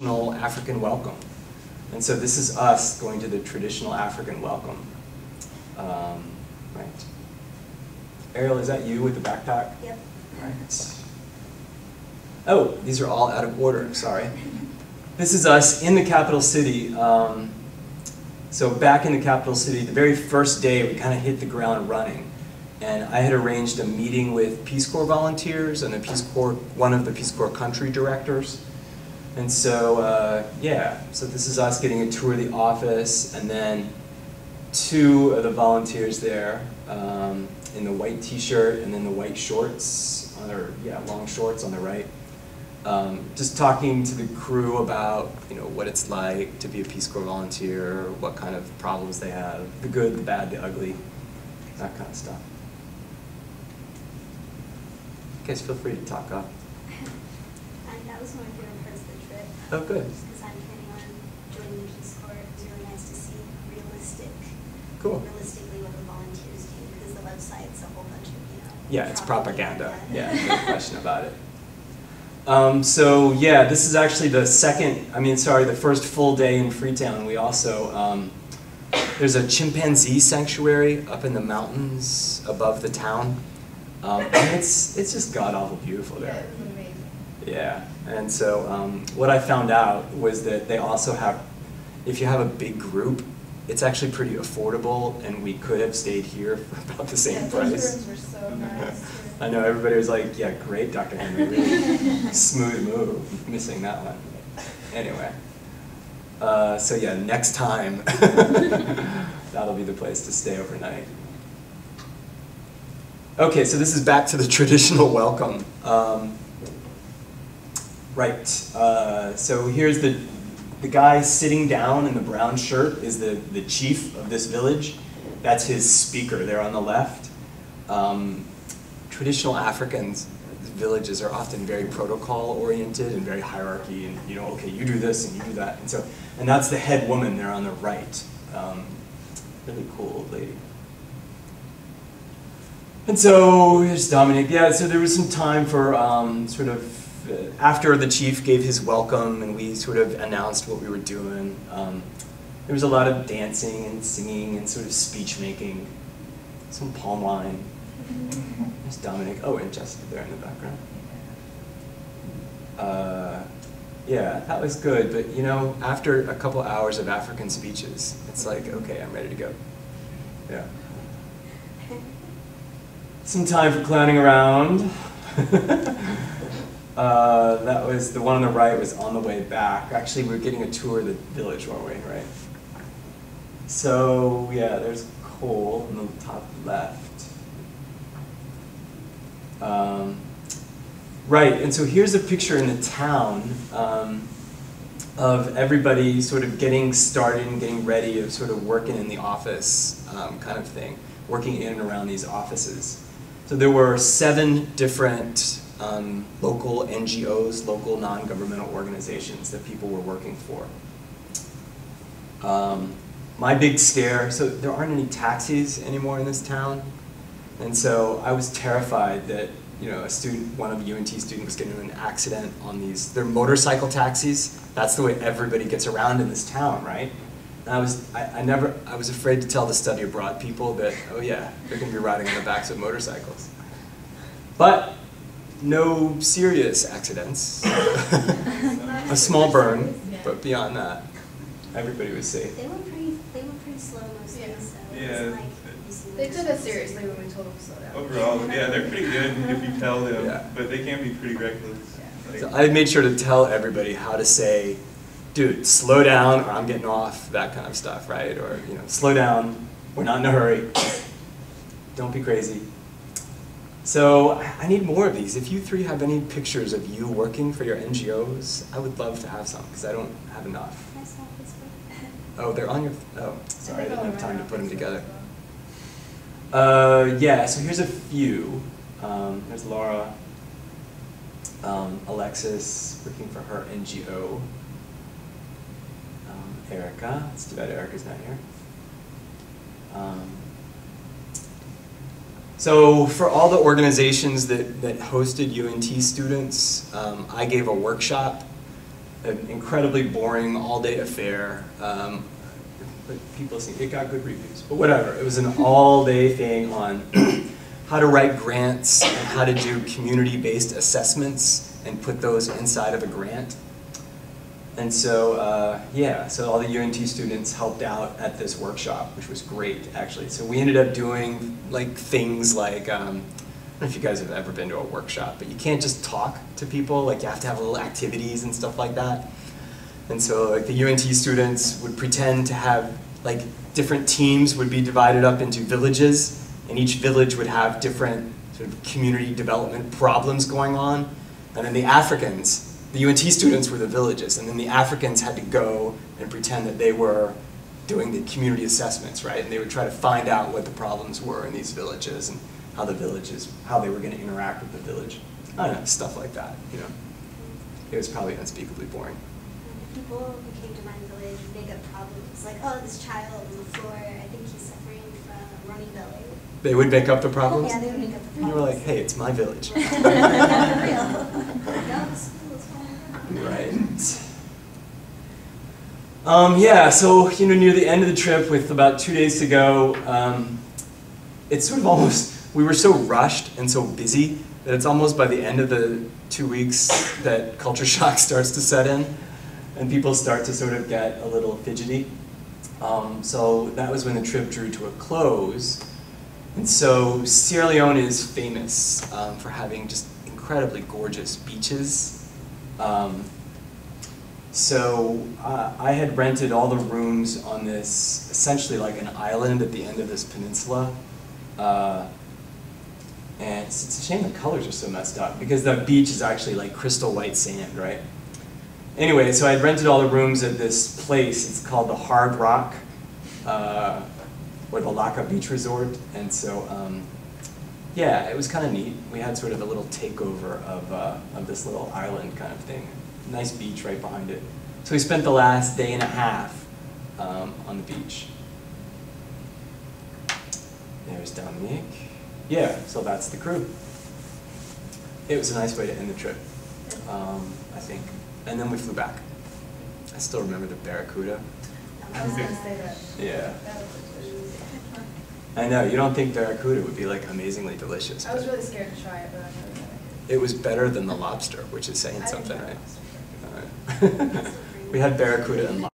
African welcome. And so this is us going to the traditional African welcome. Right. Ariel, is that you with the backpack? Yep. Right. Oh, these are all out of order, sorry. This is us in the capital city. So back in the capital city, the very first day we kind of hit the ground running. And I had arranged a meeting with Peace Corps volunteers and one of the Peace Corps country directors. And so, yeah, so this is us getting a tour of the office, and then two of the volunteers there in the white t-shirt and then the white shorts, or yeah, long shorts on the right. Just talking to the crew about, what it's like to be a Peace Corps volunteer, what kind of problems they have, the good, the bad, the ugly, that kind of stuff. You guys feel free to talk up. And that was one of my favorite parts of the trip. Oh, good. Just because I'm planning on joining the Peace Corps. It was really nice to see realistically what the volunteers do, because the website's a whole bunch of, Yeah, it's propaganda. Yeah, no question about it. So yeah, this is actually the the first full day in Freetown. We also, there's a chimpanzee sanctuary up in the mountains above the town. And it's just god-awful beautiful there. Yeah, it was amazing. Yeah, and so what I found out was that they also have, if you have a big group, it's actually pretty affordable, and we could have stayed here for about the same price. Those rooms were so nice. I know, everybody was like, yeah, great, Dr. Henry, really smooth move, missing that one. Anyway, so yeah, next time, that'll be the place to stay overnight. Okay, so this is back to the traditional welcome. Right, so here's the guy sitting down in the brown shirt is the chief of this village. That's his speaker there on the left. Traditional African villages are often very protocol oriented and very hierarchy, and okay, you do this and you do that. And that's the head woman there on the right. Really cool old lady. And so here's Dominic. Yeah, so there was some time for after the chief gave his welcome and we sort of announced what we were doing. There was a lot of dancing and singing and sort of speech making, some palm wine. There's Dominic. Oh, and Jessica there in the background. Yeah, that was good. But after a couple hours of African speeches, it's like, okay, I'm ready to go. Yeah. Some time for clowning around. That was the one on the right was on the way back. Actually, we were getting a tour of the village, weren't we? Right. So yeah, there's Cole on the top left. Right, and so here's a picture in the town of everybody sort of getting started and getting ready of sort of working in the office kind of thing, working in and around these offices. So there were 7 different local NGOs, local non-governmental organizations that people were working for. My big scare, so there aren't any taxis anymore in this town, and so I was terrified that one of the UNT student was getting in an accident on these, they're motorcycle taxis. That's the way everybody gets around in this town, right? And I was afraid to tell the study abroad people that, oh yeah, they're going to be riding on the backs of motorcycles. But no serious accidents. A small burn, but beyond that, everybody was safe. They were pretty slow mostly, so yeah. it was like, They took us seriously when we told them to slow down. Overall, yeah, they're pretty good if you tell them, Yeah. but they can be pretty reckless. Yeah. So I made sure to tell everybody how to say, dude, slow down or I'm getting off, that kind of stuff, right? Or, slow down, we're not in a hurry, don't be crazy. So I need more of these. If you 3 have any pictures of you working for your NGOs, I would love to have some, because I don't have enough. I saw this one. Oh, they're on your, oh, sorry, I didn't have time to put them together. Well. Yeah, so here's a few. There's Laura, Alexis, working for her NGO. Erica, it's too bad Erica's not here. So for all the organizations that hosted UNT students, I gave a workshop an incredibly boring all-day affair. But people think it got good reviews, but whatever. It was an all-day thing on how to write grants and how to do community-based assessments and put those inside of a grant. And so, yeah, so all the UNT students helped out at this workshop, which was great, actually. So we ended up doing like things like, I don't know if you guys have ever been to a workshop, but you can't just talk to people, like you have to have little activities and stuff like that. And so like the UNT students would pretend to have, like different teams would be divided up into villages, and each village would have different sort of community development problems going on. And then the Africans, the UNT students were the villages, and then the Africans had to go and pretend that they were doing the community assessments, right? And they would try to find out what the problems were in these villages and how the villages, how they were going to interact with the village. I don't know, stuff like that, you know. It was probably unspeakably boring. People who came to my village make up problems, like, oh, this child on the floor, I think he's suffering from runny belly. They would make up the problems? Yeah, they would make up the And you were problems. like, hey, it's my village. Not real. No, the school is fine. Right. Yeah, so, you know, near the end of the trip with about 2 days to go, it's sort of almost, we were so rushed and so busy that it's almost by the end of the 2 weeks that culture shock starts to set in and people start to sort of get a little fidgety. So that was when the trip drew to a close. And so Sierra Leone is famous for having just incredibly gorgeous beaches. So I had rented all the rooms on this, essentially like an island at the end of this peninsula. And it's a shame the colors are so messed up because the beach is actually like crystal white sand, right? Anyway, so I had rented all the rooms at this place. It's called the Hard Rock, or the Laka Beach Resort. And so, yeah, it was kind of neat. We had sort of a little takeover of this little island kind of thing. Nice beach right behind it. So we spent the last day and a half on the beach. There's Dominique. Yeah, so that's the crew. It was a nice way to end the trip, I think. And then we flew back. I still remember the Barracuda. I was going to say that. Yeah. That was delicious. I know, you don't think Barracuda would be like amazingly delicious. I was but really scared to try it, but I never did it was better than the lobster, which is saying it. something, I right? didn't try lobster. We had Barracuda and lobster.